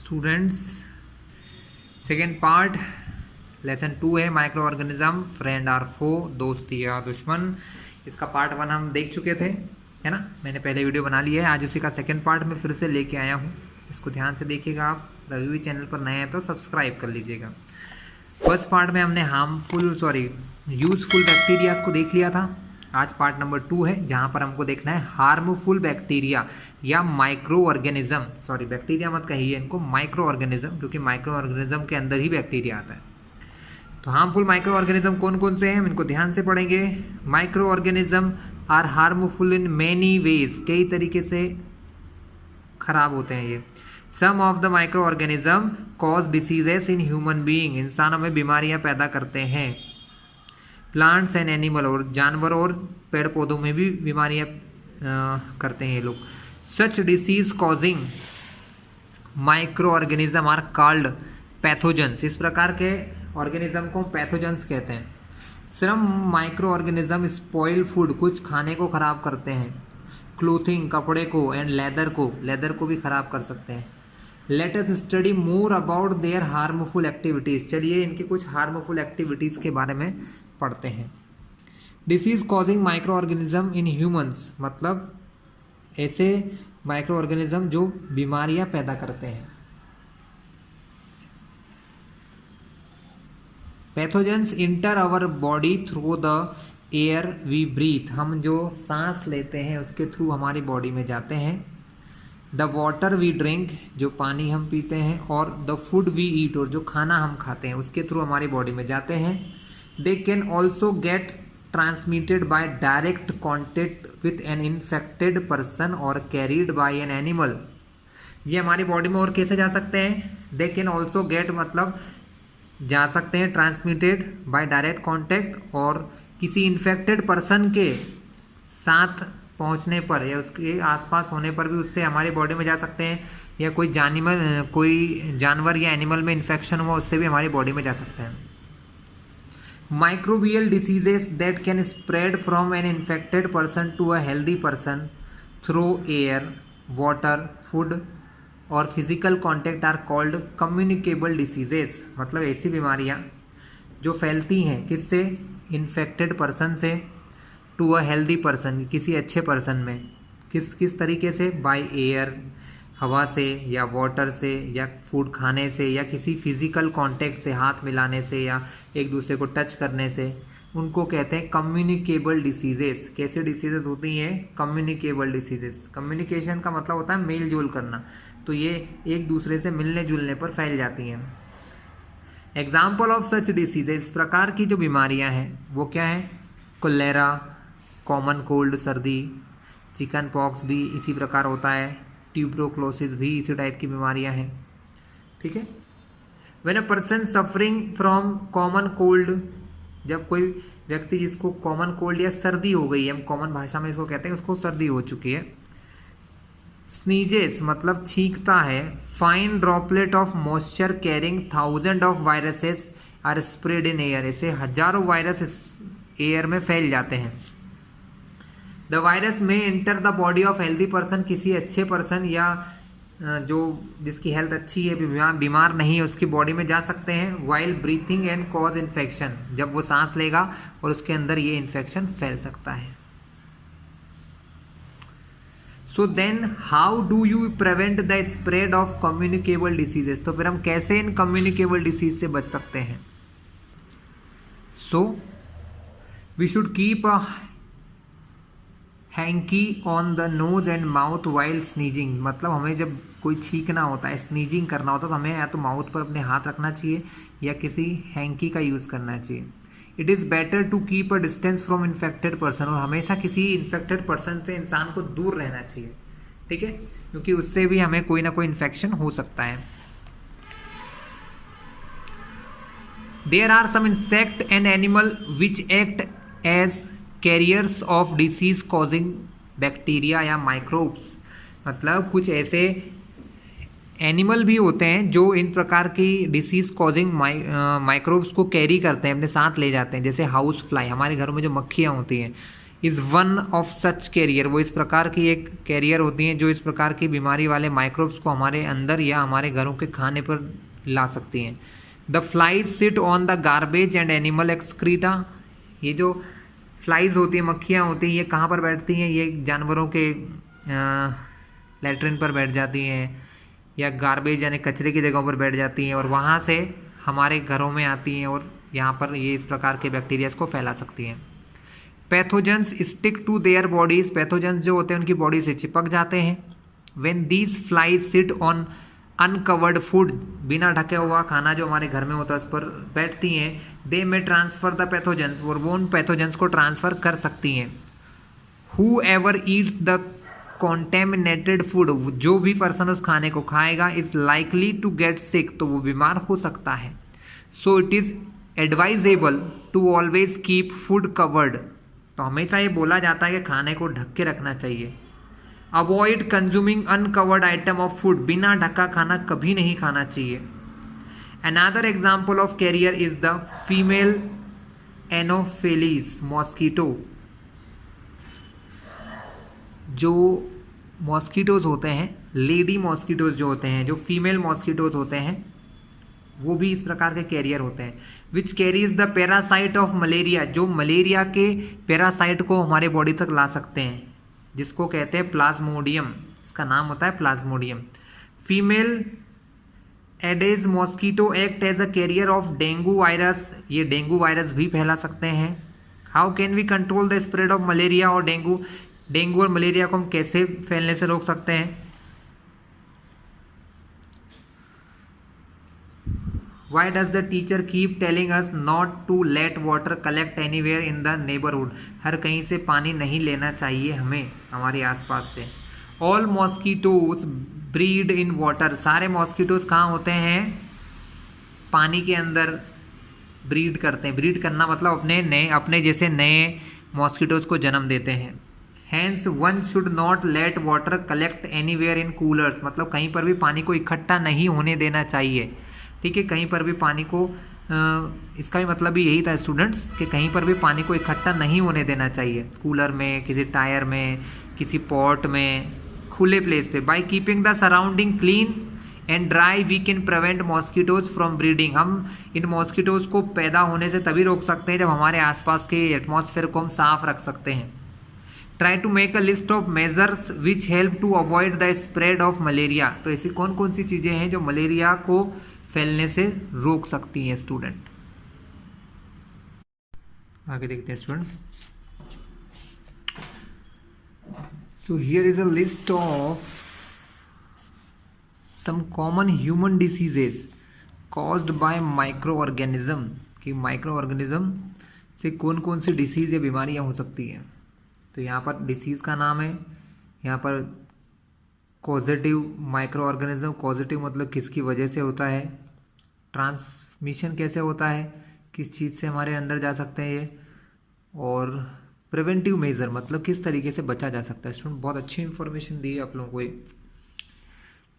Students, second part lesson 2 है micro organism friend are फो, दोस्त या दुश्मन। इसका पार्ट 1 हम देख चुके थे, है ना। मैंने पहले वीडियो बना ली है, आज उसी का सेकेंड पार्ट में फिर से लेके आया हूँ। इसको ध्यान से देखिएगा। आप रवि भी चैनल पर नए हैं तो सब्सक्राइब कर लीजिएगा। फर्स्ट पार्ट में हमने यूजफुल बैक्टीरियाज को देख लिया था। आज पार्ट नंबर 2 है जहाँ पर हमको देखना है हार्मफुल बैक्टीरिया या माइक्रो ऑर्गेनिज्म। बैक्टीरिया मत कहिए इनको, माइक्रो ऑर्गेनिज्म, क्योंकि माइक्रो ऑर्गेनिज्म के अंदर ही बैक्टीरिया आता है। तो हार्मफुल माइक्रो ऑर्गेनिज्म कौन कौन से हैं हम इनको ध्यान से पढ़ेंगे। Micro organism are harmful in many ways, कई तरीके से खराब होते हैं ये। Some of the micro organism cause diseases in human being, इंसानों में बीमारियां पैदा करते हैं। प्लांट्स एंड एनिमल, और जानवर और पेड़ पौधों में भी बीमारियां करते हैं ये लोग। Such disease causing micro organism are called pathogens, इस प्रकार के ऑर्गेनिज्म को पैथोजेंस कहते हैं। Some micro organism spoil food, कुछ खाने को खराब करते हैं। क्लोथिंग, कपड़े को, एंड लेदर को भी खराब कर सकते हैं। Let us study more about their harmful activities, चलिए इनकी कुछ हार्मफुल एक्टिविटीज़ के बारे में पढ़ते हैं। Disease causing micro organism in humans, मतलब ऐसे माइक्रो ऑर्गेनिज्म जो बीमारियां पैदा करते हैं। Pathogens enter our body through the air we breathe, हम जो सांस लेते हैं उसके थ्रू हमारी बॉडी में जाते हैं। द वाटर वी ड्रिंक, जो पानी हम पीते हैं, और द फूड वी ईट, और जो खाना हम खाते हैं उसके थ्रू हमारी बॉडी में जाते हैं। They can also get transmitted by direct contact with an infected person और कैरीड बाय एन एनिमल, ये हमारी बॉडी में और कैसे जा सकते हैं। दे कैन ऑल्सो गेट मतलब जा सकते हैं ट्रांसमिटेड बाय डायरेक्ट कॉन्टेक्ट, और किसी इन्फेक्टेड पर्सन के साथ पहुंचने पर या उसके आसपास होने पर भी उससे हमारी बॉडी में जा सकते हैं। या कोई जानवर या एनिमल में इन्फेक्शन हुआ उससे भी हमारी बॉडी में जा सकते हैं। Microbial diseases that can spread from an infected person to a healthy person through air, water, food और physical contact are called communicable diseases, मतलब ऐसी बीमारियां जो फैलती हैं किससे, इन्फेक्टेड पर्सन से, टू अ हेल्दी पर्सन, किसी अच्छे पर्सन में। किस तरीके से, बाय एयर, हवा से, या वाटर से, या फूड खाने से, या किसी फिजिकल कांटेक्ट से, हाथ मिलाने से, या एक दूसरे को टच करने से, उनको कहते हैं कम्युनिकेबल डिसीजेस। कैसे डिसीजेस होती हैं, कम्युनिकेबल डिसीजेस। कम्युनिकेशन का मतलब होता है मेल जोल करना, तो ये एक दूसरे से मिलने जुलने पर फैल जाती हैं। एग्जाम्पल ऑफ सच डिसीजेस, इस प्रकार की जो बीमारियां हैं वो क्या है, कोलेरा, कॉमन कोल्ड सर्दी, चिकन पॉक्स भी इसी प्रकार होता है, ट्यूबरोक्लोसिस भी इसी टाइप की बीमारियां हैं। ठीक है। When a person suffering from common cold, जब कोई व्यक्ति जिसको कॉमन कोल्ड या सर्दी हो गई है, हम कॉमन भाषा में इसको कहते हैं, उसको सर्दी हो चुकी है। स्नीजेस मतलब छींकता है। Fine droplet of moisture carrying thousand of viruses are spread in air, ऐसे हजारों वायरस एयर में फैल जाते हैं। The virus may enter the body of healthy person, किसी अच्छे पर्सन या जो जिसकी हेल्थ अच्छी है, बीमार नहीं है, उसकी बॉडी में जा सकते हैं। While breathing and cause infection, जब वो सांस लेगा और उसके अंदर ये इन्फेक्शन फैल सकता है। So then how do you prevent the spread of communicable diseases, तो फिर हम कैसे इन कम्युनिकेबल डिसीज से बच सकते हैं। So we should keep a hanky on the nose and mouth while sneezing, मतलब हमें जब कोई छींकना होता है, स्नीजिंग करना होता है, तो हमें या तो माउथ पर अपने हाथ रखना चाहिए या किसी हैंकी का यूज़ करना चाहिए। It is better to keep a distance from infected person, और हमेशा किसी इन्फेक्टेड पर्सन से इंसान को दूर रहना चाहिए। ठीक है, क्योंकि उससे भी हमें कोई ना कोई इन्फेक्शन हो सकता है। There are some insect and animal which act as carriers of disease causing bacteria या माइक्रोब्स, मतलब कुछ ऐसे एनिमल भी होते हैं जो इन प्रकार की डिसीज कॉजिंग माइक्रोब्स को कैरी करते हैं, अपने साथ ले जाते हैं। जैसे हाउस फ्लाई, हमारे घरों में जो मक्खियाँ होती हैं, is one of such carrier, वो इस प्रकार की एक कैरियर होती हैं जो इस प्रकार की बीमारी वाले माइक्रोब्स को हमारे अंदर या हमारे घरों के खाने पर ला सकती हैं। The flies sit on the garbage and animal excreta, ये जो फ्लाइज होती हैं, मक्खियाँ होती हैं, ये कहाँ पर बैठती हैं? ये जानवरों के लेटरिन पर बैठ जाती हैं या गार्बेज यानी कचरे की जगहों पर बैठ जाती हैं और वहाँ से हमारे घरों में आती हैं और यहाँ पर ये इस प्रकार के बैक्टीरियाज को फैला सकती हैं। Pathogens stick to their bodies, pathogens जो होते हैं उनकी बॉडी से चिपक जाते हैं। When these flies sit on uncovered food, बिना ढके हुआ खाना जो हमारे घर में होता है उस पर बैठती हैं, दे में ट्रांसफर द पैथोजेंस, और वो उन पैथोजेंस को ट्रांसफर कर सकती हैं। Whoever eats the contaminated food, जो भी पर्सन उस खाने को खाएगा, is likely to get sick, तो वो बीमार हो सकता है। So it is advisable to always keep food covered, तो हमेशा ये बोला जाता है कि खाने को ढक के रखना चाहिए। Avoid consuming uncovered item of food, बिना ढका खाना कभी नहीं खाना चाहिए। Another example of carrier is the female Anopheles mosquito, जो मॉस्किटोज होते हैं, लेडी मॉस्किटोज जो होते हैं, जो फीमेल मॉस्किटोज होते हैं, वो भी इस प्रकार के कैरियर होते हैं। Which carries the parasite of malaria, जो मलेरिया के पैरासाइट को हमारे बॉडी तक ला सकते हैं, जिसको कहते हैं प्लाज्मोडियम, इसका नाम होता है plasmodium. Female Aedes mosquito act as a carrier of dengue virus, ये डेंगू वायरस भी फैला सकते हैं। How can we control the spread of malaria और डेंगू, डेंगू और मलेरिया को हम कैसे फैलने से रोक सकते हैं? Why does the teacher keep telling us not to let water collect anywhere in the neighborhood? हर कहीं से पानी नहीं लेना चाहिए हमें हमारे आसपास से। All mosquitoes breed in water, सारे मॉस्किटोज कहाँ होते हैं? पानी के अंदर ब्रीड करते हैं। ब्रीड करना मतलब अपने जैसे नए मॉस्किटोज को जन्म देते हैं। Hence one should not let water collect anywhere in coolers, मतलब कहीं पर भी पानी को इकट्ठा नहीं होने देना चाहिए। ठीक है, कहीं पर भी पानी को इसका भी मतलब भी यही था स्टूडेंट्स कि कहीं पर भी पानी को इकट्ठा नहीं होने देना चाहिए, कूलर में, किसी टायर में, किसी पॉट में, खुले प्लेस पे। By keeping the surrounding clean and dry we can prevent mosquitoes from breeding, हम इन मॉस्किटोज को पैदा होने से तभी रोक सकते हैं जब हमारे आसपास के एटमॉस्फेयर को हम साफ रख सकते हैं। Try to make a list of measures which help to avoid the spread of malaria, तो ऐसी कौन कौन सी चीज़ें हैं जो मलेरिया को फैलने से रोक सकती हैं स्टूडेंट? आगे देखते हैं student. So here is a list of some common human diseases caused by micro organism, कि माइक्रो ऑर्गेनिज्म से कौन कौन सी डिसीज या बीमारियां हो सकती हैं। तो यहाँ पर डिसीज़ का नाम है, यहाँ पर कॉजेटिव माइक्रो ऑर्गेनिज्म, कॉजेटिव मतलब किसकी वजह से होता है, ट्रांसमिशन कैसे होता है, किस चीज़ से हमारे अंदर जा सकते हैं ये, और प्रिवेंटिव मेजर मतलब किस तरीके से बचा जा सकता है। स्टूडेंट बहुत अच्छी इन्फॉर्मेशन दी है आप लोगों को ये।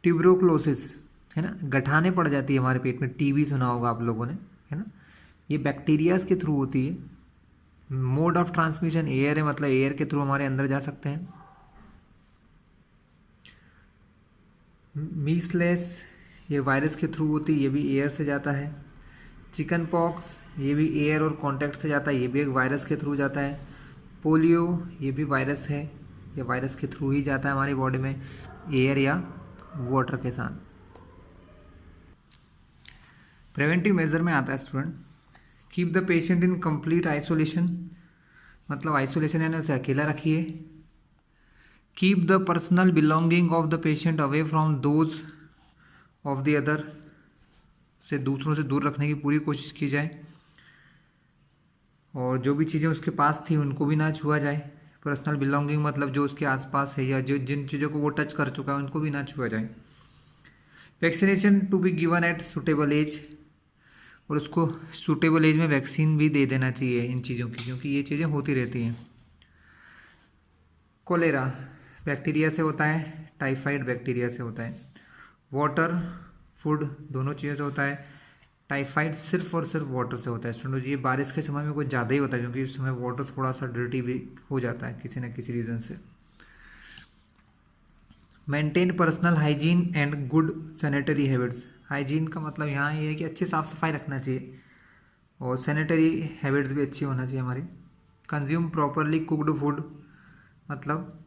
ट्यूबरोक्लोसिस है ना, गठाने पड़ जाती है हमारे पेट में, टीबी सुना होगा आप लोगों ने, है ना, ये बैक्टीरियाज के थ्रू होती है। मोड ऑफ ट्रांसमिशन एयर है, मतलब एयर के थ्रू हमारे अंदर जा सकते हैं। मीसलेस ये वायरस के थ्रू होती है, ये भी एयर से जाता है। चिकन पॉक्स ये भी एयर और कांटेक्ट से जाता है, ये भी एक वायरस के थ्रू जाता है। पोलियो ये भी वायरस है, ये वायरस के थ्रू ही जाता है हमारी बॉडी में, एयर या वाटर के साथ। प्रिवेंटिव मेजर में आता है student, keep the patient in complete isolation, मतलब आइसोलेशन यानी उसे अकेला रखिए। Keep the personal belonging of the patient away from those of the other, से दूसरों से दूर रखने की पूरी कोशिश की जाए, और जो भी चीज़ें उसके पास थी उनको भी ना छुआ जाए। पर्सनल बिलोंगिंग मतलब जो उसके आसपास है या जो जिन चीज़ों को वो टच कर चुका है उनको भी ना छुआ जाए। Vaccination to be given at suitable age, और उसको सूटेबल एज में वैक्सीन भी दे देना चाहिए इन चीज़ों की, क्योंकि ये चीज़ें होती रहती हैं। कोलेरा बैक्टीरिया से होता है, टाइफाइड बैक्टीरिया से होता है। वाटर फूड दोनों चीज़ों से होता है। टाइफाइड सिर्फ और सिर्फ वाटर से होता है स्टूडेंट। ये बारिश के समय में कुछ ज़्यादा ही होता है क्योंकि इस समय वाटर थोड़ा सा डर्टी भी हो जाता है किसी न किसी रीज़न से। Maintain personal hygiene and good sanitary habits. Hygiene का मतलब यहाँ ये है कि अच्छी साफ़ सफाई रखना चाहिए और सैनिटरी हैबिट्स भी अच्छी होना चाहिए हमारी। कंज्यूम प्रॉपरली कुकड फूड, मतलब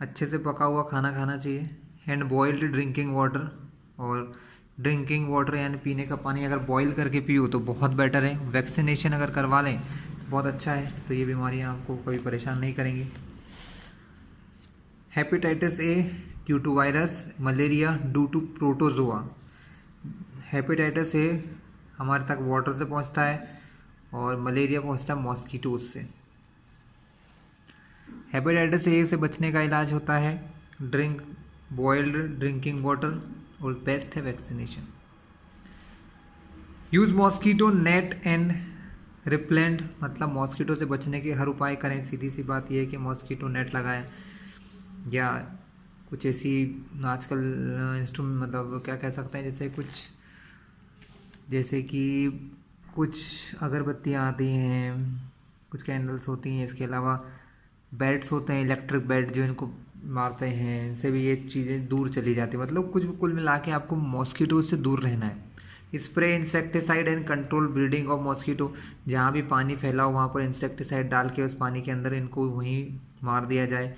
अच्छे से पका हुआ खाना खाना चाहिए। एंड बॉइल्ड ड्रिंकिंग वाटर, और ड्रिंकिंग वाटर यानी पीने का पानी अगर बॉईल करके पियो तो बहुत बेटर है। वैक्सीनेशन अगर करवा लें तो बहुत अच्छा है, तो ये बीमारियां आपको कभी परेशान नहीं करेंगी। Hepatitis A due to virus, malaria due to protozoa. Hepatitis A हमारे तक वाटर से पहुंचता है और मलेरिया पहुंचता है मॉस्किटोज से। हेपेटाइटिस ए से बचने का इलाज होता है ड्रिंक बॉइल्ड ड्रिंकिंग वाटर, और बेस्ट है vaccination. Use mosquito net and repellent, मतलब मॉस्किटो से बचने के हर उपाय करें। सीधी सी बात यह है कि मॉस्किटो नेट लगाएं या कुछ ऐसी आजकल इंस्ट्रूमेंट, मतलब क्या कह सकते हैं, जैसे कि कुछ अगरबत्तियाँ आती हैं, कुछ कैंडल्स होती हैं, इसके अलावा बैट्स होते हैं, इलेक्ट्रिक बैट जो इनको मारते हैं, इनसे भी ये चीज़ें दूर चली जाती है। मतलब कुछ कुल मिला के आपको मॉस्किटो से दूर रहना है। Spray insecticide and control breeding of mosquito, जहाँ भी पानी फैला हो वहाँ पर इंसेक्टिसाइड डाल के उस पानी के अंदर इनको वहीं मार दिया जाए,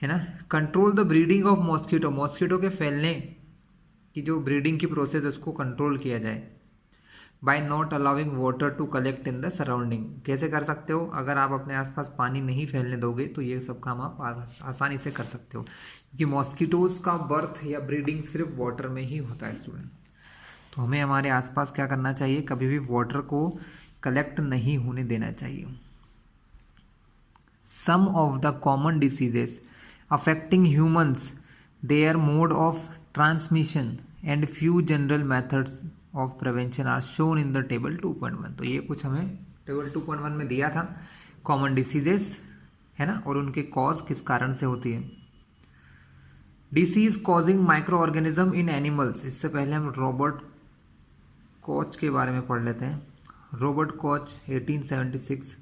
है ना। Control the breeding of mosquito, mosquito के फैलने की जो ब्रीडिंग की प्रोसेस उसको कंट्रोल किया जाए। By not allowing water to collect in the surrounding, कैसे कर सकते हो, अगर आप अपने आसपास पानी नहीं फैलने दोगे तो ये सब काम आप आसानी से कर सकते हो, क्योंकि मॉस्किटोज का बर्थ या ब्रीडिंग सिर्फ वाटर में ही होता है स्टूडेंट। तो हमें हमारे आसपास क्या करना चाहिए, कभी भी वाटर को कलेक्ट नहीं होने देना चाहिए। Some of the common diseases affecting humans, their mode of transmission and few general methods of prevention are shown in the table 2.1। तो ये कुछ हमें टेबल 2.1 में दिया था, कॉमन डिसीजेस, है ना, और उनके कॉज किस कारण से होती है। डिसीज कॉजिंग माइक्रो ऑर्गेनिज्म इन एनिमल्स, इससे पहले हम रॉबर्ट कॉच के बारे में पढ़ लेते हैं। Robert Koch 1876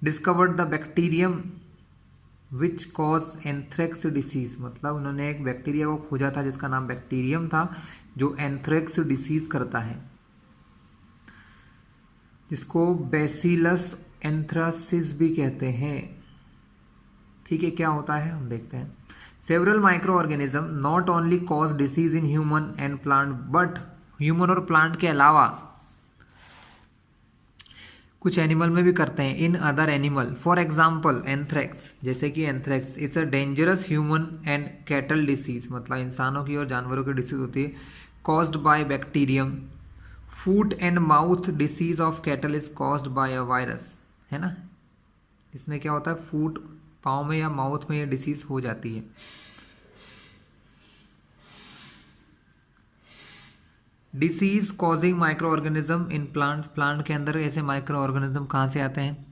discovered the bacterium which cause anthrax disease, मतलब उन्होंने एक बैक्टीरिया को खोजा था जिसका नाम बैक्टीरियम था जो एंथ्रेक्स डिसीज करता है, जिसको बैसिलस एंथ्रासिस भी कहते हैं। ठीक है, क्या होता है हम देखते हैं। Several micro organism not only cause disease in human and plant, but human और प्लांट के अलावा कुछ एनिमल में भी करते हैं। In other animal, for example anthrax, जैसे कि anthrax it's a dangerous human and cattle disease, मतलब इंसानों की और जानवरों की डिसीज होती है, caused by bacterium. Foot and mouth disease of cattle is caused by a virus, है ना। इसमें क्या होता है, फूट पाँव में या माउथ में ये डिसीज हो जाती है। Disease causing micro organism in plant, plant के अंदर ऐसे माइक्रो ऑर्गेनिज्म कहाँ से आते हैं,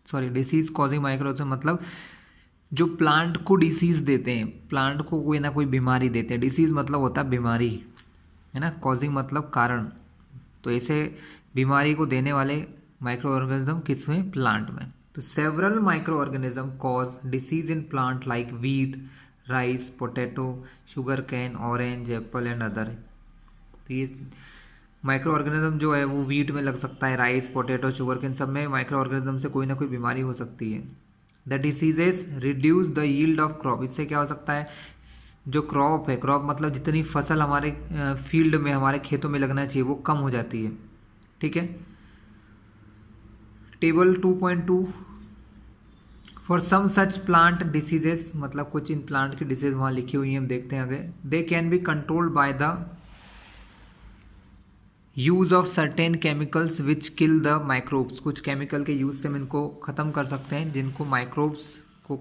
sorry, disease causing micro organism मतलब जो प्लांट को डिसीज देते हैं, प्लांट को कोई ना कोई बीमारी देते हैं। डिसीज मतलब होता है बीमारी, है ना, कॉजिंग मतलब कारण। तो ऐसे बीमारी को देने वाले माइक्रो ऑर्गेनिज्म किसमें, प्लांट में। तो several micro organism cause disease in plant like wheat, rice, potato, sugarcane, orange, apple and other. तो ये माइक्रो ऑर्गेनिज्म जो है वो वीट में लग सकता है, राइस, पोटैटो, शुगर कैन, सब में माइक्रो ऑर्गेनिज्म से कोई ना कोई बीमारी हो सकती है। The diseases reduce the yield of crop, इससे क्या हो सकता है, जो क्रॉप है, क्रॉप मतलब जितनी फसल हमारे फील्ड में, हमारे खेतों में लगना चाहिए वो कम हो जाती है। ठीक है, table 2.2 for some such plant diseases, मतलब कुछ इन प्लांट की डिसीज वहाँ लिखी हुई है, हम देखते हैं आगे। They can be controlled by the use of certain chemicals which kill the microbes, कुछ केमिकल के यूज से हम इनको ख़त्म कर सकते हैं जिनको माइक्रोब्स को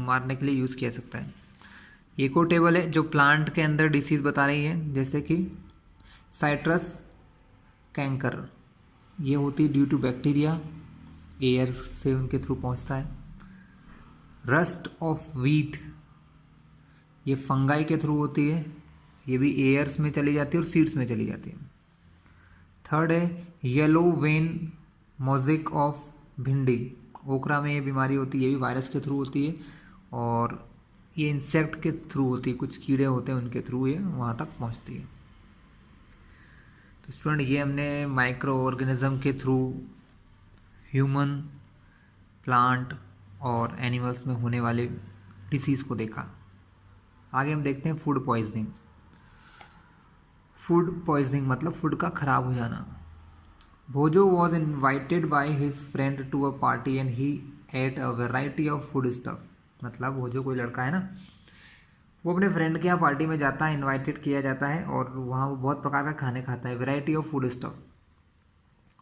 मारने के लिए यूज़ किया सकता है। एक और टेबल है जो प्लांट के अंदर डिसीज़ बता रही है, जैसे कि साइट्रस कैंकर, ये होती है ड्यू टू बैक्टीरिया, एयर से उनके थ्रू पहुंचता है। रस्ट ऑफ वीट, ये फंगाई के थ्रू होती है, ये भी एयर्स में चली जाती है और सीड्स में चली जाती है। थर्ड है येलो वेन मोज़ेक ऑफ भिंडी, ओकरा में ये बीमारी होती है, ये भी वायरस के थ्रू होती है और ये इंसेक्ट के थ्रू होती है, कुछ कीड़े होते हैं उनके थ्रू ये वहाँ तक पहुँचती है। तो स्टूडेंट ये हमने माइक्रो ऑर्गेनिज्म के थ्रू ह्यूमन, प्लांट और एनिमल्स में होने वाले डिसीज़ को देखा। आगे हम देखते हैं फूड पॉइजनिंग। फूड पॉइजनिंग मतलब फूड का खराब हो जाना। Bhojo was invited by his friend to a party and he ate a variety of food stuff. मतलब भोजो कोई लड़का है ना, वो अपने फ्रेंड के यहाँ पार्टी में जाता है, इनवाइटेड किया जाता है और वहाँ वो बहुत प्रकार का खाने खाता है, variety of food stuff.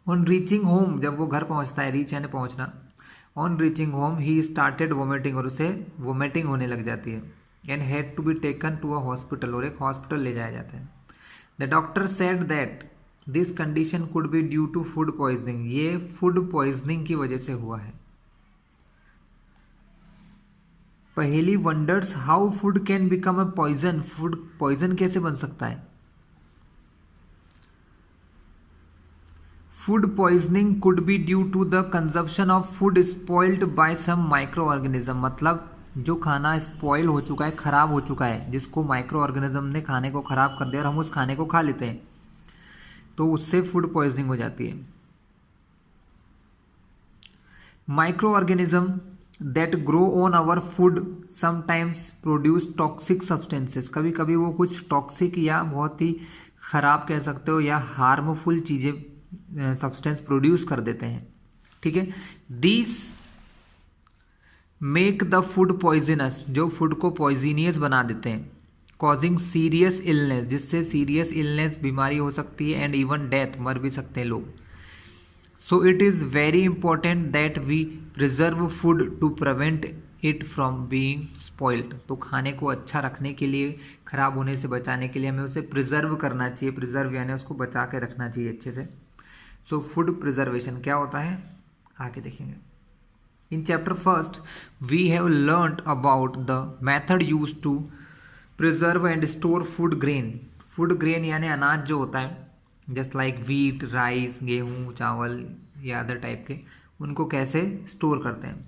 On reaching home, जब वो घर पहुँचता है, रीच यानी पहुँचना, on reaching home he started vomiting, और उसे वोमिटिंग होने लग जाती है। And had to be taken to a hospital, और एक हॉस्पिटल ले जाया जाता है। The doctor said that this condition could be due to food poisoning, ये फूड पॉइजनिंग की वजह से हुआ है। Paheli wonders how food can become a poison, food poison कैसे बन सकता है। Food poisoning could be due to the consumption of food spoiled by some micro organism, मतलब जो खाना स्पॉइल हो चुका है, खराब हो चुका है, जिसको माइक्रो ऑर्गेनिज्म ने खाने को खराब कर दिया और हम उस खाने को खा लेते हैं, तो उससे फूड पॉइजनिंग हो जाती है। Micro organism that grow on our food sometimes produce toxic substances, कभी कभी वो कुछ टॉक्सिक या बहुत ही खराब कह सकते हो या हार्मफुल चीज़ें सब्सटेंस प्रोड्यूस कर देते हैं। ठीक है, these make the food poisonous, जो फूड को पॉइजनियस बना देते हैं, कॉजिंग सीरियस इलनेस, जिससे सीरियस इलनेस बीमारी हो सकती है, एंड इवन डेथ, मर भी सकते हैं लोग। So it is very important that we preserve food to prevent it from being spoiled, तो खाने को अच्छा रखने के लिए, खराब होने से बचाने के लिए हमें उसे प्रिजर्व करना चाहिए। प्रिजर्व यानी उसको बचा के रखना चाहिए अच्छे से। सो फूड प्रिजर्वेशन क्या होता है आगे देखेंगे। In chapter first, we have learnt about the method used to preserve and store food grain. Food grain यानी अनाज जो होता है, just like wheat, राइस, गेहूँ, चावल या अदर टाइप के, उनको कैसे स्टोर करते हैं।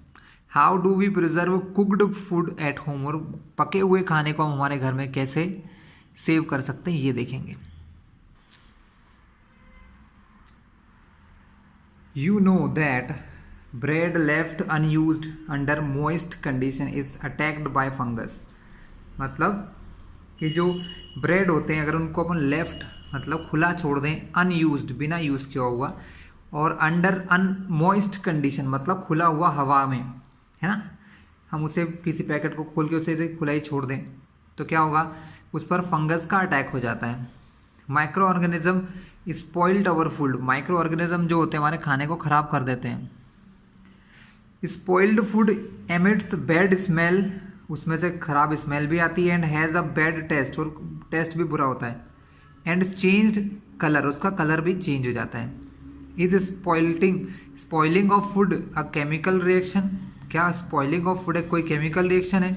How do we preserve cooked food at home, और पके हुए खाने को हम हमारे घर में कैसे सेव कर सकते हैं ये देखेंगे। You know that bread left unused under moist condition is attacked by fungus, मतलब कि जो ब्रेड होते हैं अगर उनको अपन लेफ्ट मतलब खुला छोड़ दें, अनयूज्ड बिना यूज़ किया हुआ, और अंडर अनमॉइस्ट कंडीशन मतलब खुला हुआ हवा में, है ना, हम उसे किसी पैकेट को खोल के उसे खुला ही छोड़ दें तो क्या होगा, उस पर फंगस का अटैक हो जाता है। Micro organism spoiled our food, micro organism जो होते हैं हमारे खाने को खराब कर देते हैं। Spoiled food emits bad smell, उसमें से खराब स्मेल भी आती है, and has a bad taste, और टेस्ट भी बुरा होता है, एंड चेंज्ड कलर, उसका कलर भी चेंज हो जाता है। Is spoiling of food a chemical reaction, क्या स्पॉइलिंग ऑफ फूड कोई केमिकल रिएक्शन है।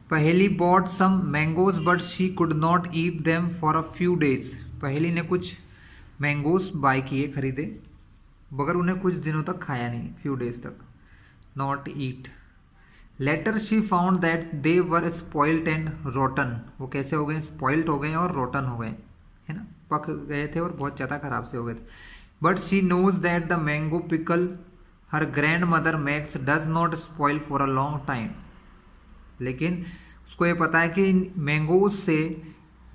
Paheli bought some mangoes but she could not eat them for a few days, Paheli ने कुछ मैंगोज बाय किए, खरीदे, मगर उन्हें कुछ दिनों तक खाया नहीं, फ्यू डेज तक, not eat. Later she found that they were spoiled and rotten, वो कैसे हो गए, स्पॉइल्ड हो गए और रोटन हो गए, है ना, पक गए थे और बहुत ज़्यादा खराब से हो गए थे। But she knows that the mango pickle her grandmother makes does not spoil for a long time, लेकिन उसको ये पता है कि मैंगोज से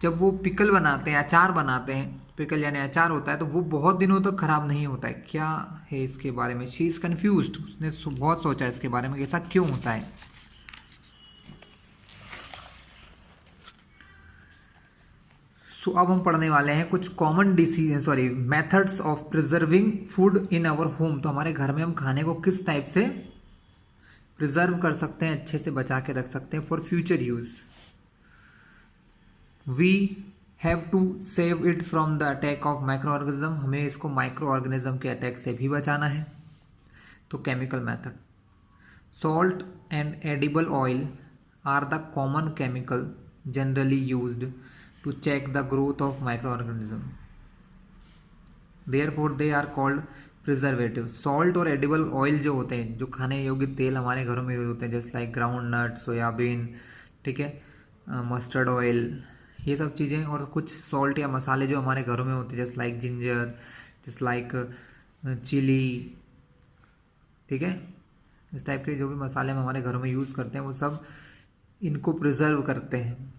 जब वो पिकल बनाते हैं, अचार बनाते हैं, पिकल यानी अचार होता है, तो वो बहुत दिनों तक खराब नहीं होता है। क्या है इसके बारे में, शी इज़ कन्फ्यूज्ड, उसने बहुत सोचा इसके बारे में कि ऐसा क्यों होता है। सो अब हम पढ़ने वाले हैं कुछ common methods of preserving food in our home, तो हमारे घर में हम खाने को किस टाइप से प्रिजर्व कर सकते हैं, अच्छे से बचा के रख सकते हैं for future use. We have to save it from the attack of micro organism, हमें इसको माइक्रो ऑर्गेनिज्म के अटैक से भी बचाना है। तो chemical method, salt and edible oil are the common chemical generally used to check the growth of micro organism. Therefore they are called preservative. Salt और edible oil जो होते हैं, जो खाने योग्य तेल हमारे घरों में यूज होते हैं, जैसे लाइक ग्राउंड नट, सोयाबीन, ठीक है, मस्टर्ड ऑयल, ये सब चीज़ें, और कुछ सॉल्ट या मसाले जो हमारे घरों में होते हैं, जैसे लाइक जिंजर, जैसे लाइक चिली, ठीक है, इस टाइप के जो भी मसाले हम हमारे घरों में यूज़ करते हैं वो सब इनको प्रिजर्व करते हैं।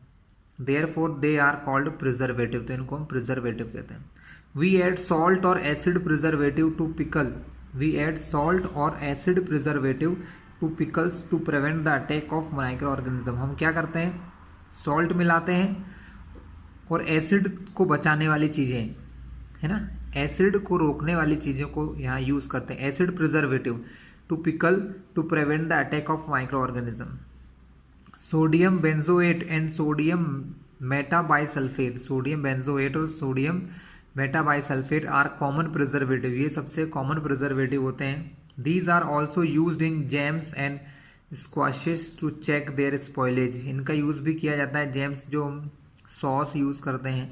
Therefore they are called preservative, तो इनको हम प्रिजर्वेटिव कहते हैं। वी एड सॉल्ट और acid preservative to pickle, we add salt और acid preservative to pickles to prevent the attack of micro organism. हम क्या करते हैं, सॉल्ट मिलाते हैं और एसिड को बचाने वाली चीज़ें, है ना, एसिड को रोकने वाली चीज़ों को यहाँ यूज़ करते हैं, acid preservative to pickle to prevent the attack of micro organism. Sodium benzoate and sodium metabisulphite, sodium benzoate और sodium metabisulphite are common preservative, ये सबसे कॉमन प्रिजर्वेटिव होते हैं। These are also used in jams and squashes to check their spoilage, इनका use भी किया जाता है जैम्स, जो हम सॉस यूज़ करते हैं,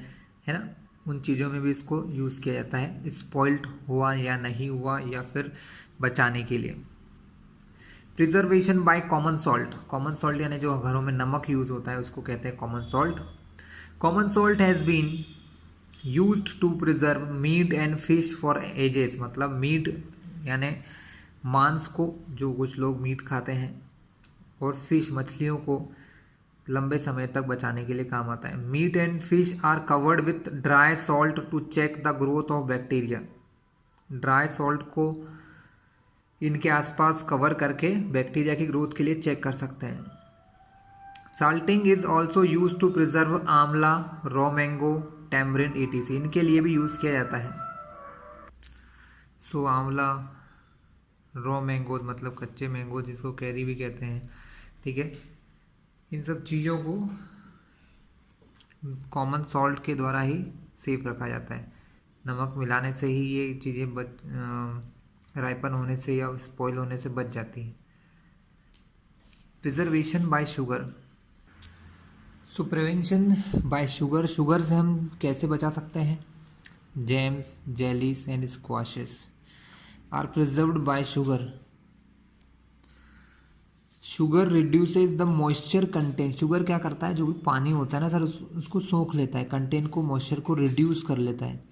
है ना, उन चीज़ों में भी इसको यूज़ किया जाता है, स्पॉइल्ड हुआ या नहीं हुआ या फिर बचाने के लिए। Preservation by common salt, common salt यानी जो घरों में नमक यूज़ होता है उसको कहते हैं common salt. Common salt has been used to preserve meat and fish for ages, मतलब मीट यानी मांस को, जो कुछ लोग मीट खाते हैं, और फिश मछलियों को लंबे समय तक बचाने के लिए काम आता है। Meat and fish are covered with dry salt to check the growth of bacteria, dry salt को इनके आसपास कवर करके बैक्टीरिया की ग्रोथ के लिए चेक कर सकते हैं। Salting is also use to preserve amla, raw mango, tamarind etc, इनके लिए भी यूज़ किया जाता है। सो आंवला, रॉ मैंगो मतलब कच्चे मैंगो जिसको कैरी भी कहते हैं, ठीक है, इन सब चीज़ों को कॉमन सॉल्ट के द्वारा ही सेफ रखा जाता है। नमक मिलाने से ही ये चीज़ें राइपन होने से या स्पॉइल होने से बच जाती हैं। Preservation by sugar, so prevention by sugar, sugar से हम कैसे बचा सकते हैं। Jams, jellies and squashes are preserved by sugar. Sugar reduces the moisture content, sugar क्या करता है, जो भी पानी होता है ना सर, उसको सोख लेता है, कंटेंट को, मॉइस्चर को रिड्यूस कर लेता है।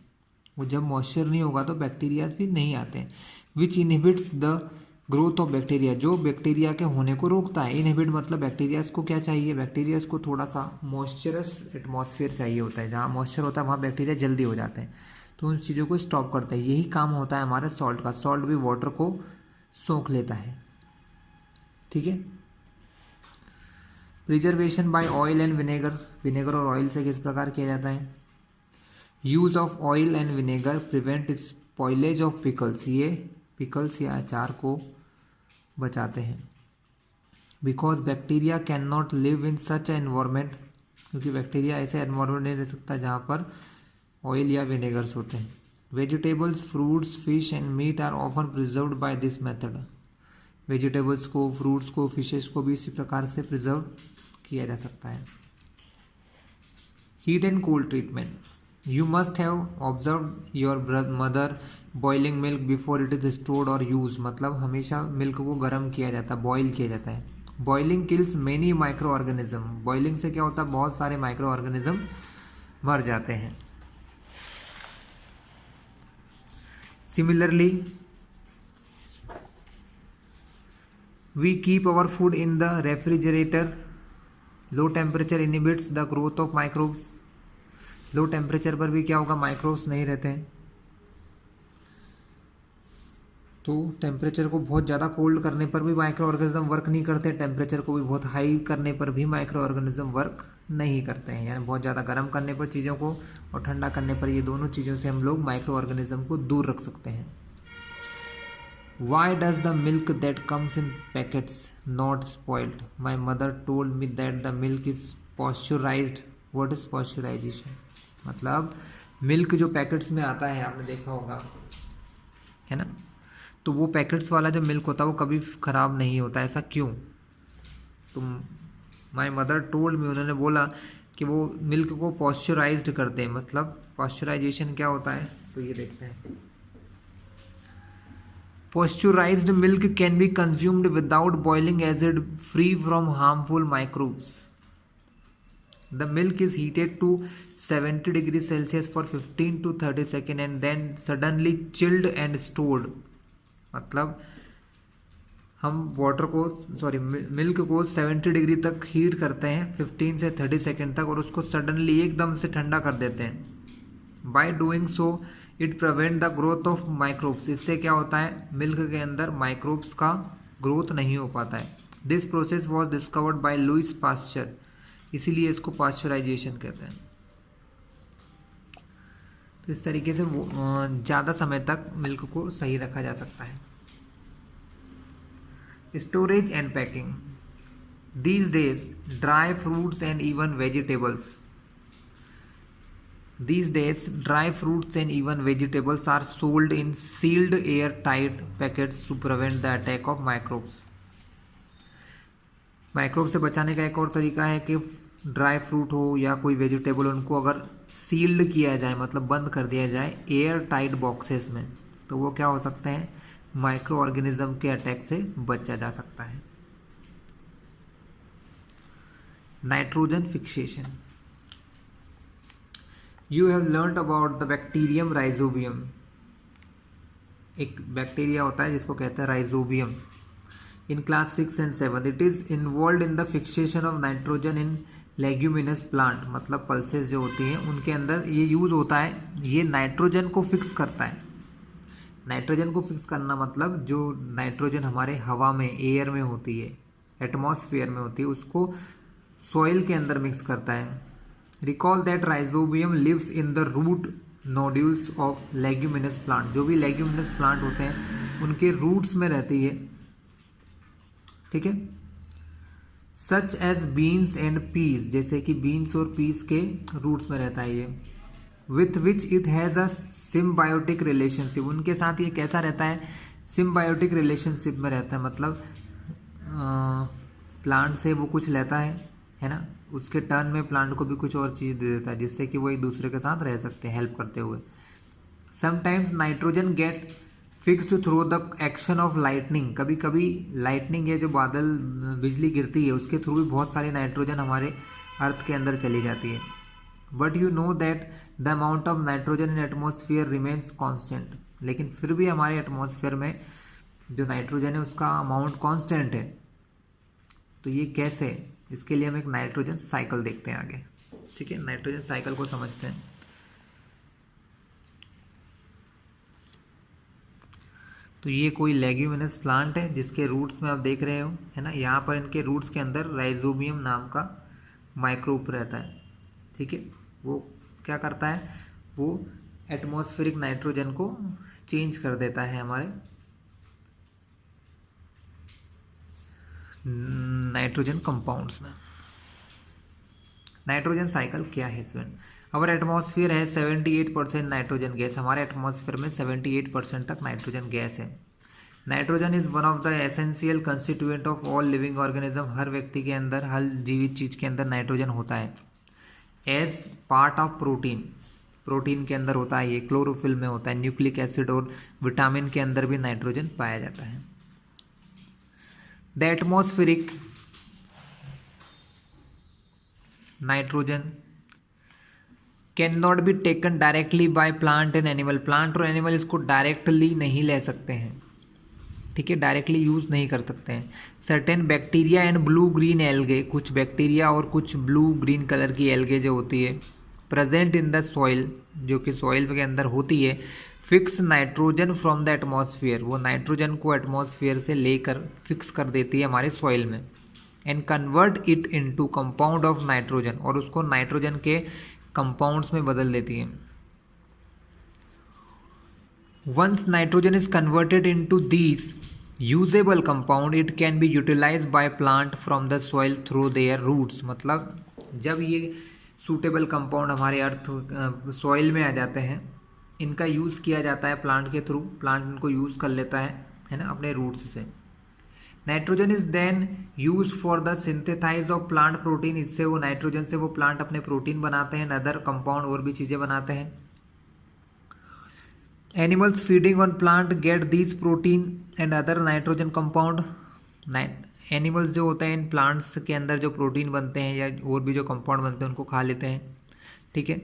वो जब मॉइस्चर नहीं होगा तो बैक्टीरियाज भी नहीं आते हैं। Which inhibits the growth of bacteria, जो बैक्टीरिया के होने को रोकता है। इनहिबिट मतलब बैक्टीरियाज को क्या चाहिए, बैक्टीरियाज को थोड़ा सा मॉइस्चरस एटमॉस्फेयर चाहिए होता है, जहाँ मॉइस्चर होता है वहाँ बैक्टीरिया जल्दी हो जाते हैं, तो उन चीज़ों को स्टॉप करता है। यही काम होता है हमारे सॉल्ट का, सॉल्ट भी वाटर को सोख लेता है, ठीक है। Preservation by oil and vinegar, vinegar और ऑयल से किस प्रकार किया जाता है। Use of oil and vinegar prevent spoilage of pickles, ये पिकल्स या अचार को बचाते हैं। Because bacteria can not live in such environment, क्योंकि बैक्टीरिया ऐसे एनवायरमेंट नहीं रह सकता जहाँ पर ऑयल या विनेगर्स होते हैं। Vegetables, fruits, fish and meat are often preserved by this method, vegetables को, फ्रूट्स को, फिशेस को भी इसी प्रकार से प्रिजर्व किया जा सकता है। Heat and cold treatment, you must have observe your mother boiling milk before it is stored और यूज, मतलब हमेशा मिल्क को गर्म किया जाता है, बॉयल किया जाता है। Boiling kills many micro organism, boiling से क्या होता है, बहुत सारे माइक्रो ऑर्गेनिज्म मर जाते हैं। Similarly we keep our food in the refrigerator, low temperature inhibits the growth of microbes, low temperature पर भी क्या होगा, माइक्रोब्स नहीं रहते हैं। तो टेम्परेचर को बहुत ज़्यादा कोल्ड करने पर भी माइक्रो ऑर्गेनिज्म वर्क नहीं करते, टेम्परेचर को भी बहुत हाई करने पर भी माइक्रो ऑर्गेनिज्म वर्क नहीं करते हैं। यानी बहुत ज़्यादा गर्म करने पर चीज़ों को और ठंडा करने पर, ये दोनों चीज़ों से हम लोग माइक्रो ऑर्गेनिज्म को दूर रख सकते हैं। Why does the milk that comes in packets not spoiled? My mother told me that the milk is pasteurized. What is pasteurization? मतलब मिल्क जो पैकेट्स में आता है, आपने देखा होगा, है ना, तो वो पैकेट्स वाला जो मिल्क होता है वो कभी ख़राब नहीं होता, ऐसा क्यों। तो माई मदर टोल्ड मी, उन्होंने बोला कि वो मिल्क को पॉस्चराइज्ड करते हैं। मतलब पॉस्चराइजेशन क्या होता है, तो ये देखते हैं। Pasteurized milk can be consumed without boiling as it free from harmful microbes. The milk is heated to 70 degrees Celsius for 15 to 30 seconds and then suddenly chilled and stored. मतलब हम मिल्क को 70 डिग्री तक heat करते हैं 15 से 30 second तक और उसको सडनली एकदम से ठंडा कर देते हैं। By doing so it prevent the growth of microbes. इससे क्या होता है, मिल्क के अंदर माइक्रोब्स का ग्रोथ नहीं हो पाता है। This process was discovered by Louis Pasteur, इसीलिए इसको पास्चराइजेशन कहते हैं। तो इस तरीके से ज़्यादा समय तक मिल्क को सही रखा जा सकता है। Storage and packing. These days dry fruits and even vegetables are sold in sealed air-tight packets to prevent the attack of microbes. Microbe से बचाने का एक और तरीका है कि ड्राई फ्रूट हो या कोई वेजिटेबल, उनको अगर सील्ड किया जाए, मतलब बंद कर दिया जाए एयर टाइट बॉक्सेस में, तो वो क्या हो सकते हैं, माइक्रो ऑर्गेनिज्म के अटैक से बचा जा सकता है। Nitrogen fixation. You have learnt about the bacterium rhizobium. एक बैक्टीरिया होता है जिसको कहते हैं rhizobium. In class 6 and 7 it is involve in the fixation of nitrogen in leguminous plant. मतलब पल्सेस जो होती हैं उनके अंदर ये यूज़ होता है, ये नाइट्रोजन को फिक्स करता है। नाइट्रोजन को फिक्स करना मतलब जो नाइट्रोजन हमारे हवा में, एयर में होती है, एटमॉस्फेयर में होती है, उसको सॉइल के अंदर मिक्स करता है। Recall that rhizobium lives in the root nodules of leguminous plant. जो भी leguminous plant होते हैं उनके roots में रहती है, ठीक है। Such as beans and peas, जैसे कि beans और peas के roots में रहता है ये। With which it has a symbiotic relationship. उनके साथ ये कैसा रहता है, symbiotic relationship में रहता है। मतलब प्लांट से वो कुछ लेता है ना, उसके टर्न में प्लांट को भी कुछ और चीज़ दे देता है जिससे कि वो एक दूसरे के साथ रह सकते हैं, हेल्प करते हुए। Sometimes nitrogen get fixed through the action of lightning. कभी कभी लाइटनिंग है, जो बादल बिजली गिरती है, उसके थ्रू भी बहुत सारी नाइट्रोजन हमारे अर्थ के अंदर चली जाती है। But you know that the amount of nitrogen in atmosphere remains constant. लेकिन फिर भी हमारे एटमॉस्फेयर में जो नाइट्रोजन है उसका अमाउंट कॉन्स्टेंट है। तो ये कैसे, इसके लिए हम एक नाइट्रोजन साइकिल देखते हैं आगे, ठीक है। नाइट्रोजन साइकिल को समझते हैं। तो ये कोई लेग्यूमिनस प्लांट है जिसके रूट्स में आप देख रहे हो, है ना। यहाँ पर इनके रूट्स के अंदर राइजोबियम नाम का माइक्रोब रहता है, ठीक है। वो क्या करता है, वो एटमॉस्फेरिक नाइट्रोजन को चेंज कर देता है हमारे नाइट्रोजन कंपाउंड्स में। नाइट्रोजन साइकिल क्या है स्टूडेंट, अवर एटमॉस्फेयर है 78% नाइट्रोजन गैस। हमारे एटमॉस्फेयर में 78% तक नाइट्रोजन गैस है। Nitrogen is one of the essential constituent of all living organism. हर व्यक्ति के अंदर, हर जीवित चीज के अंदर नाइट्रोजन होता है। As part of protein, protein के अंदर होता है ये, क्लोरोफिल में होता है, न्यूक्लिक एसिड और विटामिन के अंदर भी नाइट्रोजन पाया जाता है। The atmospheric nitrogen cannot be taken directly by plant and animal. Plant और एनिमल इसको डायरेक्टली नहीं ले सकते हैं, ठीक है, डायरेक्टली यूज़ नहीं कर सकते हैं। Certain bacteria and blue green algae, कुछ बैक्टीरिया और कुछ ब्लू ग्रीन कलर की एल्गे जो होती है प्रेजेंट इन द सॉइल, जो कि सॉइल के अंदर होती है, fix nitrogen from the atmosphere. वो नाइट्रोजन को एटमॉस्फेयर से लेकर फिक्स कर देती है हमारे सॉइल में। And convert it into compound of nitrogen, और उसको नाइट्रोजन के कंपाउंड्स में बदल देती है। Once nitrogen is converted into these usable compound, it can be utilize by plant from the soil through their roots. मतलब जब ये सूटेबल कंपाउंड हमारे अर्थ सॉइल में आ जाते हैं, इनका यूज़ किया जाता है प्लांट के थ्रू, प्लांट इनको यूज़ कर लेता है ना, अपने रूट्स से। Nitrogen is then use for the synthesize of plant protein, इससे वो नाइट्रोजन से वो प्लांट अपने प्रोटीन बनाते हैं, अदर कंपाउंड और भी चीज़ें बनाते हैं। Animals feeding on plant get this protein and other nitrogen compound. Animals जो होते हैं इन प्लांट्स के अंदर जो प्रोटीन बनते हैं या और भी जो कंपाउंड बनते हैं उनको खा लेते हैं, ठीक है।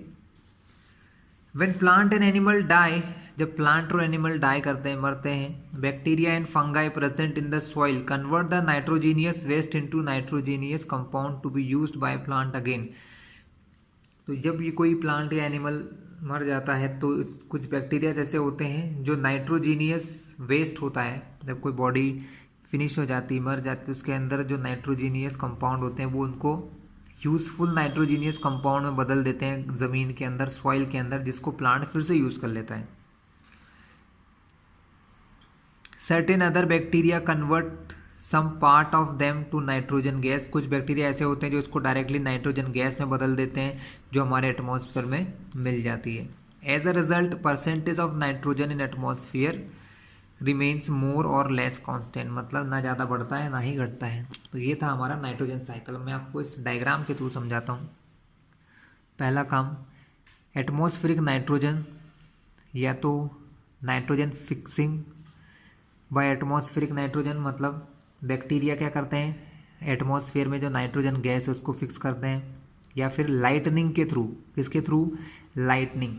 When plant and animal die, जब प्लांट और एनिमल डाई करते हैं, मरते हैं, bacteria and fungi present in the soil convert the nitrogenous waste into nitrogenous compound to be used by plant again. तो जब ये कोई प्लांट या एनिमल मर जाता है तो कुछ बैक्टीरिया जैसे होते हैं जो नाइट्रोजीनियस वेस्ट होता है, जब कोई बॉडी फिनिश हो जाती, मर जाती, उसके अंदर जो नाइट्रोजीनियस कंपाउंड होते हैं वो उनको यूज़फुल नाइट्रोजीनियस कंपाउंड में बदल देते हैं ज़मीन के अंदर, सॉइल के अंदर, जिसको प्लांट फिर से यूज़ कर लेता है। Certain other bacteria convert some part of them to nitrogen gas, कुछ बैक्टीरिया ऐसे होते हैं जो इसको डायरेक्टली नाइट्रोजन गैस में बदल देते हैं जो हमारे एटमॉस्फेयर में मिल जाती है। As a result percentage of nitrogen in atmosphere remains more or less constant, मतलब ना ज़्यादा बढ़ता है ना ही घटता है। तो ये था हमारा नाइट्रोजन साइकिल। मैं आपको इस डायग्राम के थ्रू समझाता हूँ। पहला काम, एटमॉस्फेरिक नाइट्रोजन या तो nitrogen fixing by atmospheric nitrogen, मतलब बैक्टीरिया क्या करते हैं एटमॉस्फेयर में जो नाइट्रोजन गैस है उसको फिक्स करते हैं, या फिर लाइटनिंग के थ्रू। किसके थ्रू? लाइटनिंग,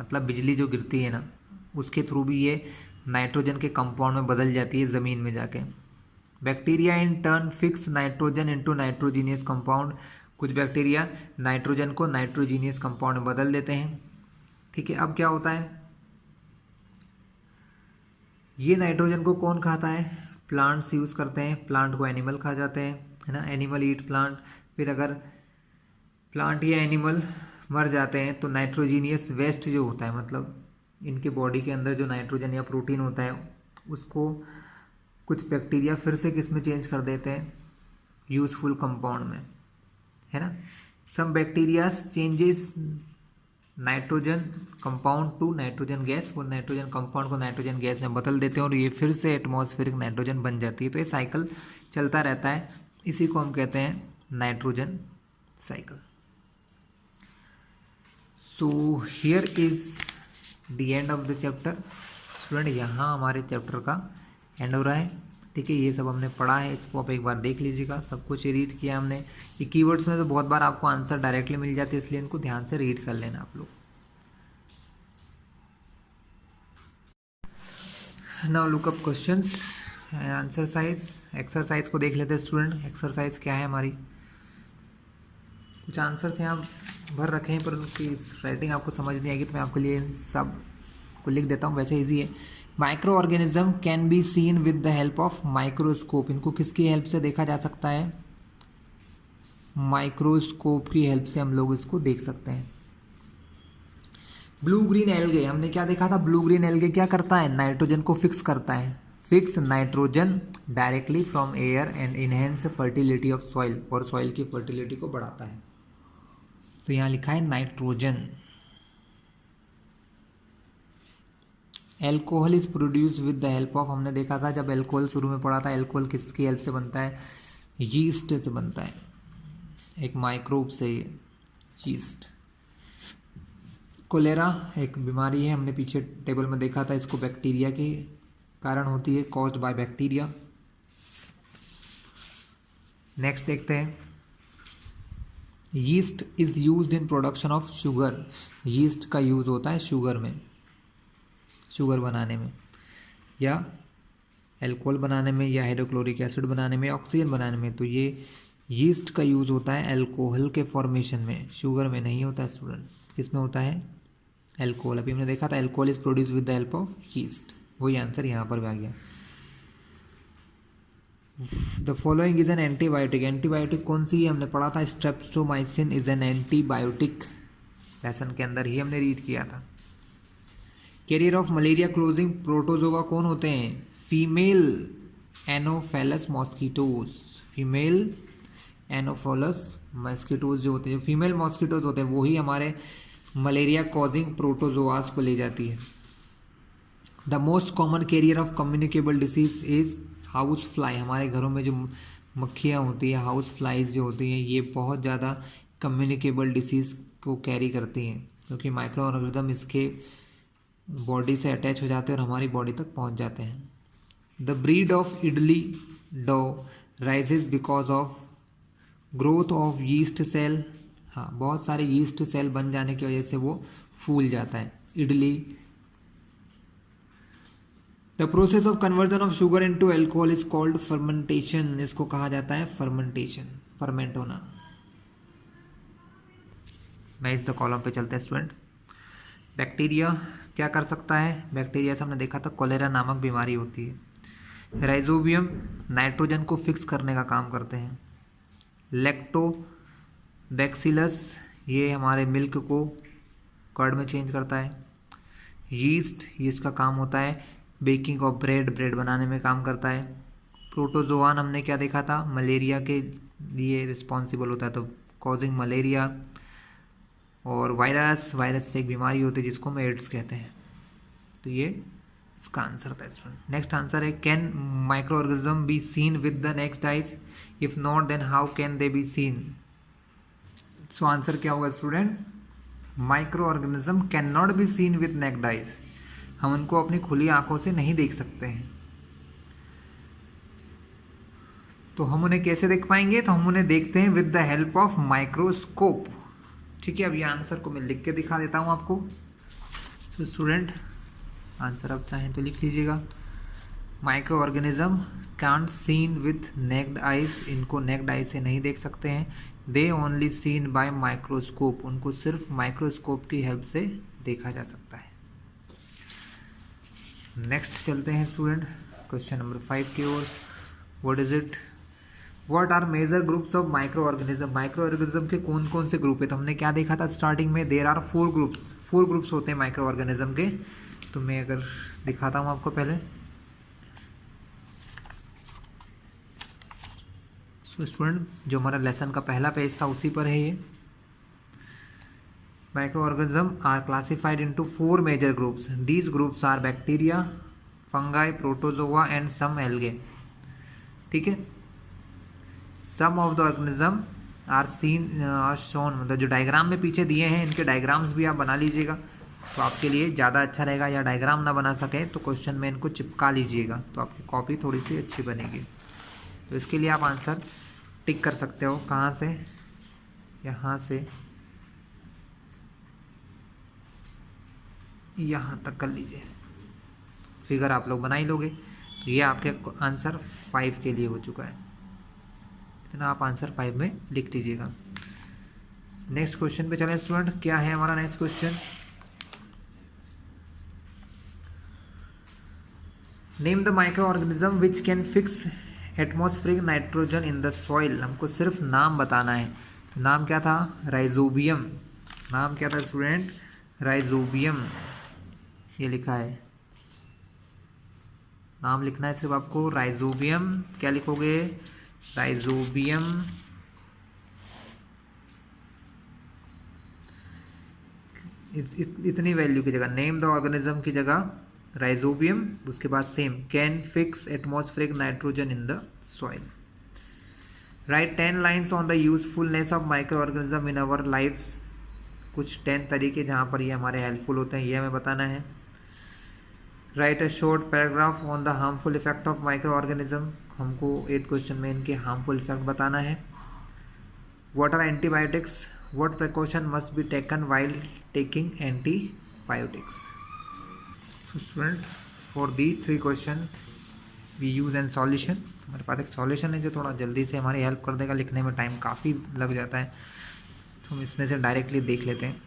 मतलब बिजली जो गिरती है ना, उसके थ्रू भी ये नाइट्रोजन के कंपाउंड में बदल जाती है ज़मीन में जाके। Bacteria in turn fix nitrogen into nitrogenous compound, कुछ बैक्टीरिया नाइट्रोजन को नाइट्रोजीनियस कंपाउंड में बदल देते हैं, ठीक है। अब क्या होता है, ये नाइट्रोजन को कौन खाता है? प्लांट्स यूज़ करते हैं, प्लांट को एनिमल खा जाते हैं, है ना, एनिमल ईट प्लांट। फिर अगर प्लांट या एनिमल मर जाते हैं तो नाइट्रोजीनियस वेस्ट जो होता है, मतलब इनके बॉडी के अंदर जो नाइट्रोजन या प्रोटीन होता है उसको कुछ बैक्टीरिया फिर से किस में चेंज कर देते हैं? यूजफुल कंपाउंड में, है ना। Some bacteria changes nitrogen compound to nitrogen gas, वो नाइट्रोजन कंपाउंड को नाइट्रोजन गैस में बदल देते हैं और ये फिर से एटमॉस्फेरिक नाइट्रोजन बन जाती है। तो ये साइकिल चलता रहता है, इसी को हम कहते हैं nitrogen cycle. So here is the end of the chapter. Student, यहाँ हमारे चैप्टर का एंड हो रहा है, ठीक है। ये सब हमने पढ़ा है, इसको आप एक बार देख लीजिएगा। सब कुछ रीड किया हमने। ये कीवर्ड्स में तो बहुत बार आपको आंसर डायरेक्टली मिल जाते हैं, इसलिए इनको ध्यान से रीड कर लेना आप लोग। Now look up questions and answer size. Exercise को देख लेते हैं स्टूडेंट। एक्सरसाइज क्या है हमारी? कुछ आंसर्स यहाँ भर रखे हैं पर उनकी राइटिंग आपको समझ नहीं आएगी, तो मैं आपके लिए सब को लिख देता हूँ, वैसे इजी है। Micro organism can be seen with the help of microscope, इनको किसकी हेल्प से देखा जा सकता है? माइक्रोस्कोप की हेल्प से हम लोग इसको देख सकते हैं। ब्लू ग्रीन एल्गे, हमने क्या देखा था? ब्लू ग्रीन एल्गे क्या करता है? नाइट्रोजन को फिक्स करता है, fix nitrogen directly from air and enhance fertility of soil, और सॉइल की फर्टिलिटी को बढ़ाता है। तो यहाँ लिखा है nitrogen. Alcohol is produce with the help of, हमने देखा था जब एल्कोहल शुरू में पढ़ा था, एल्कोहल किसकी हेल्प से बनता है? यीस्ट से बनता है, एक माइक्रोब से, यीस्ट। कोलेरा एक बीमारी है, हमने पीछे टेबल में देखा था, इसको बैक्टीरिया के कारण होती है, कॉज्ड बाय बैक्टीरिया। नेक्स्ट देखते हैं, yeast is used in production of sugar, yeast का यूज होता है शुगर में, शुगर बनाने में, या एल्कोहल बनाने में, या हाइड्रोक्लोरिक एसिड बनाने में, ऑक्सीजन बनाने में। तो ये यीस्ट का यूज होता है एल्कोहल के फॉर्मेशन में, शुगर में नहीं होता है स्टूडेंट। किसमें होता है? एल्कोहल। अभी हमने देखा था alcohol is produce with the help of yeast, वही आंसर यहाँ पर भी आ गया। The following is an antibiotic, antibiotic कौन सी है? हमने पढ़ा था streptomycin is an antibiotic, lesson के अंदर ही हमने रीड किया था। Carrier of malaria closing protozoa कौन होते हैं? फीमेल एनोफेलस मॉस्किटोज, फीमेल एनोफेलस मॉस्किटोज जो होते हैं, जो फीमेल मॉस्किटोज होते हैं, वही हमारे मलेरिया कॉजिंग प्रोटोजोआस को ले जाती है। The most common carrier of communicable disease is house fly, हमारे घरों में जो मक्खियाँ होती है, हाउस फ्लाइज जो होती हैं, ये बहुत ज़्यादा कम्युनिकेबल डिसीज़ को कैरी करती हैं, क्योंकि माइक्रो ऑर्गेनिज्म इसके बॉडी से अटैच हो जाते हैं और हमारी बॉडी तक पहुंच जाते हैं। The breed of idli dough rises because of growth of yeast cell. हाँ, बहुत सारे यीस्ट सेल बन जाने की वजह से वो फूल जाता है idli. The process of conversion of sugar into alcohol is called fermentation. इसको कहा जाता है फर्मेंटेशन, फर्मेंट होना। मैं इस द कॉलम पे चलते हैं स्टूडेंट। बैक्टीरिया क्या कर सकता है? बैक्टीरिया से हमने देखा था कोलेरा नामक बीमारी होती है। राइजोबियम नाइट्रोजन को फिक्स करने का काम करते हैं। लैक्टोबैक्सिलस ये हमारे मिल्क को कर्ड में चेंज करता है। यीस्ट का काम होता है बेकिंग ऑफ ब्रेड बनाने में काम करता है। प्रोटोजोआन हमने क्या देखा था? मलेरिया के लिए रिस्पॉन्सिबल होता है, तो कॉजिंग मलेरिया। और वायरस से एक बीमारी होती है जिसको हम एड्स कहते हैं। तो ये इसका आंसर था स्टूडेंट। नेक्स्ट आंसर है can micro organism be seen with the next eyes? If not then how can they be seen? So answer क्या होगा student? Micro organism can not be seen with naked eyes. हम उनको अपनी खुली आंखों से नहीं देख सकते हैं। तो हम उन्हें कैसे देख पाएंगे? तो हम उन्हें देखते हैं with the help of microscope. ठीक है, अब ये आंसर को मैं लिख के दिखा देता हूँ आपको। तो स्टूडेंट आंसर आप चाहें तो लिख लीजिएगा। Micro organism can't seen with naked eyes. इनको नेक्ड आइज से नहीं देख सकते हैं। They only seen by microscope. उनको सिर्फ माइक्रोस्कोप की हेल्प से देखा जा सकता है। नेक्स्ट चलते हैं स्टूडेंट क्वेश्चन नंबर 5 की ओर। What is it? What are major groups of micro organism? Micro organism के कौन कौन से ग्रुप है? तो हमने क्या देखा था स्टार्टिंग में? देयर आर 4 ग्रुप्स होते हैं माइक्रो ऑर्गेनिज्म के। तो मैं अगर दिखाता हूँ आपको पहले। सो स्टूडेंट जो हमारा लेसन का पहला पेज था उसी पर है ये। Micro organism are classified into 4 major groups. These groups are bacteria, fungi, protozoa and some algae. ठीक है, some of the organism are seen are shown. मतलब जो डायग्राम में पीछे दिए हैं इनके डायग्राम्स भी आप बना लीजिएगा, तो आपके लिए ज़्यादा अच्छा रहेगा। या डायग्राम ना बना सकें तो क्वेश्चन में इनको चिपका लीजिएगा, तो आपकी कॉपी थोड़ी सी अच्छी बनेगी। तो इसके लिए आप आंसर टिक कर सकते हो। कहाँ से? यहाँ से यहाँ तक कर लीजिए। फिगर आप लोग बना ही लोगे। तो ये आपके आंसर 5 के लिए हो चुका है। इतना आप आंसर 5 में लिख लीजिएगा। नेक्स्ट क्वेश्चन पे चलें स्टूडेंट। क्या है हमारा next question? Name the micro organism which can fix atmospheric nitrogen in the soil. हमको सिर्फ नाम बताना है। तो नाम क्या था? राइजोबियम। नाम क्या था स्टूडेंट? राइजोबियम। ये लिखा है, नाम लिखना है सिर्फ आपको। राइजोबियम। क्या लिखोगे? राइजोबियम। इतनी वैल्यू की जगह नेम द ऑर्गेनिज्म की जगह राइजोबियम, उसके बाद same can fix atmospheric nitrogen in the soil. Write 10 lines on the usefulness of micro organism in our lifes. कुछ 10 तरीके जहाँ पर ये हमारे हेल्पफुल होते हैं ये हमें बताना है। Write a short paragraph on the harmful effect of micro organism. हमको 8 क्वेश्चन में इनके हार्मफुल इफेक्ट बताना है। What are antibiotics? What precaution must be taken while taking antibiotics? Student for these 3 question we use an solution. हमारे पास एक solution है जो थोड़ा जल्दी से हमारी हेल्प कर देगा। लिखने में टाइम काफ़ी लग जाता है, तो हम इसमें से डायरेक्टली देख लेते हैं।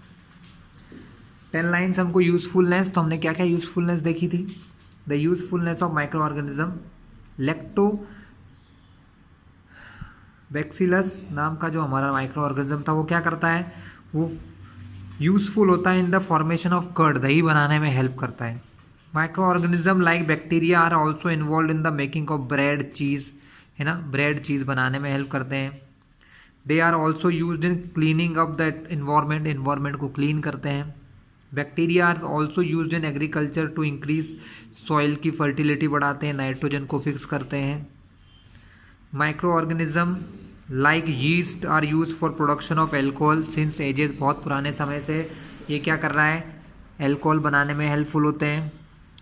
10 लाइन्स हमको यूजफुलनेस। तो हमने क्या क्या यूजफुलनेस देखी थी? The usefulness of micro organism. Lactobacillus नाम का जो हमारा माइक्रो ऑर्गेनिज्म था वो क्या करता है? वो यूजफुल होता है in the formation of curd. दही बनाने में हेल्प करता है। Micro organism like bacteria are also involve in the making of bread, cheese, है ना। ब्रेड चीज़ बनाने में हेल्प करते हैं। They are also used in cleaning of the environment. Environment को क्लीन करते हैं। Bacteria are also use in agriculture to increase soil की फर्टिलिटी बढ़ाते हैं, नाइट्रोजन को फिक्स करते हैं। Micro organism like yeast are use for production of alcohol since ages, बहुत पुराने समय से ये क्या कर रहा है, एल्कोहल बनाने में हेल्पफुल होते हैं।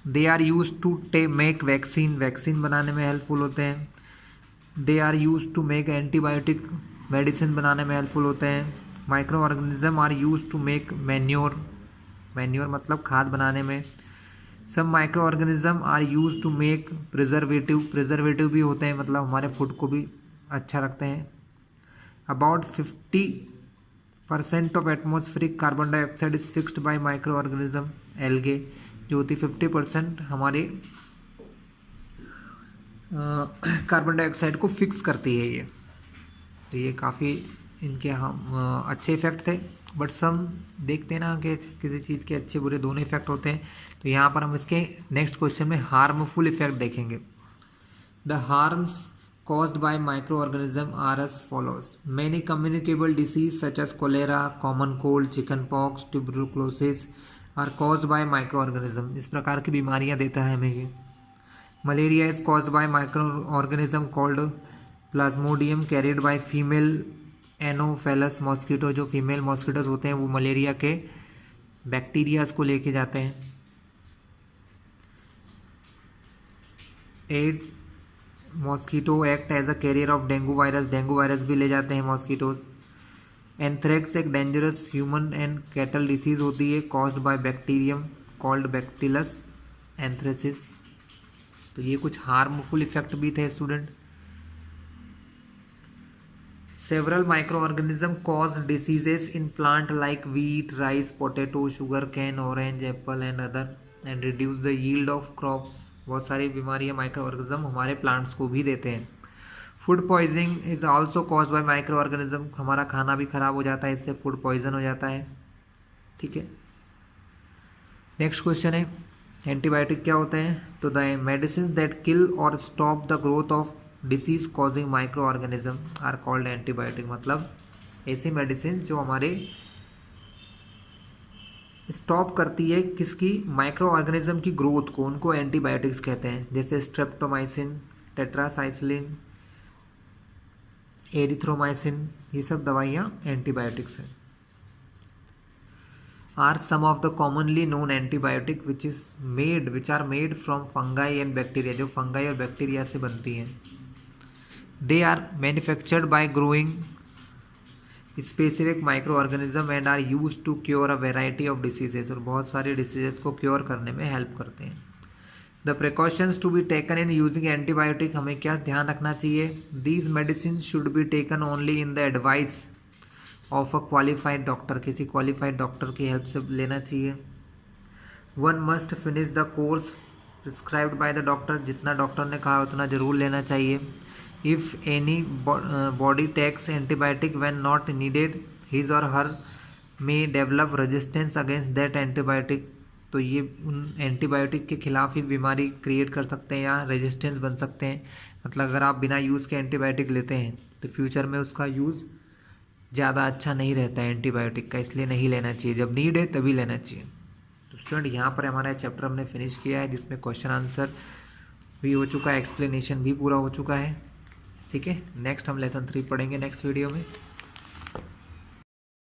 They are use to make vaccine, vaccine बनाने में हेल्पफुल होते हैं। They are use to make antibiotic, medicine बनाने में हेल्पफुल होते हैं। Micro organism are use to make manure, manure मतलब खाद बनाने में। Some micro organism are use to make preservative, preservative भी होते हैं मतलब हमारे फूड को भी अच्छा रखते हैं। About 50% of atmospheric carbon dioxide is fixed by micro organism, algae जो होती 50% हमारे कार्बन डाइऑक्साइड को फिक्स करती है ये। तो ये काफ़ी इनके हम अच्छे इफेक्ट थे, बट सम देखते हैं ना कि किसी चीज़ के अच्छे बुरे दोनों इफेक्ट होते हैं। तो यहाँ पर हम इसके नेक्स्ट क्वेश्चन में हार्मफुल इफेक्ट देखेंगे। The harms caused by microorganism are as follows. Many communicable disease such as cholera, common cold, chickenpox, tuberculosis are caused by microorganism. इस प्रकार की बीमारियां देता है हमें ये। Malaria is caused by microorganism called Plasmodium carried by female Anopheles mosquito, जो female mosquitoes होते हैं वो मलेरिया के बैक्टीरियाज को लेके जाते हैं। Aedes mosquito act as a carrier of dengue virus, dengue virus भी ले जाते हैं मॉस्किटोज। एंथ्रेक्स एक dangerous human and cattle disease होती है caused by bacterium called bacillus anthracis. तो ये कुछ हार्मफुल इफेक्ट भी थे student. Several micro organism cause diseases in plant like wheat, rice, potato, sugarcane, orange, apple and other and reduce the yield of crops. बहुत सारी बीमारियां micro organism हमारे plants को भी देते हैं। Food poisoning is also caused by micro organism, हमारा खाना भी खराब हो जाता है, इससे फूड पॉइजन हो जाता है। ठीक है, नेक्स्ट क्वेश्चन है एंटीबायोटिक क्या होते हैं। तो the medicine that kill or stop the growth of disease causing micro organism are called antibiotic, मतलब ऐसी मेडिसिन जो हमारे स्टॉप करती है किसकी, माइक्रो ऑर्गेनिज्म की ग्रोथ को, उनको एंटीबायोटिक्स कहते हैं। जैसे स्ट्रेप्टोमाइसिन, टेट्रासाइक्लिन, एरिथ्रोमाइसिन, ये सब दवाइयाँ एंटीबायोटिक्स हैं। Are some of the commonly known antibiotic which are made from fungi and bacteria, जो फंगाई और बैक्टीरिया से बनती हैं। They are manufactured by growing specific micro organism and are use to cure a variety of diseases, और बहुत सारे diseases को cure करने में हेल्प करते हैं। The precautions to be taken in using antibiotic, हमें क्या ध्यान रखना चाहिए। These medicine should be taken only in the advice of a qualified doctor, किसी क्वालिफाइड डॉक्टर की हेल्प से लेना चाहिए। One must finish the course prescribed by the doctor, जितना डॉक्टर ने कहा उतना ज़रूर लेना चाहिए। If anybody takes antibiotic when not needed his or her may develop resistance against that antibiotic, तो ये उन एंटीबायोटिक के खिलाफ ही बीमारी क्रिएट कर सकते हैं या रेजिस्टेंस बन सकते हैं। मतलब अगर आप बिना यूज़ के एंटीबायोटिक लेते हैं तो फ्यूचर में उसका यूज़ ज़्यादा अच्छा नहीं रहता है एंटीबायोटिक का, इसलिए नहीं लेना चाहिए, जब नीड है तभी लेना चाहिए। तो स्टूडेंट यहाँ पर हमारा चैप्टर हमने फिनिश किया है, जिसमें क्वेश्चन आंसर भी हो चुका है, एक्सप्लेनेशन भी पूरा हो चुका है। ठीक है, नेक्स्ट हम लेसन 3 पढ़ेंगे नेक्स्ट वीडियो में।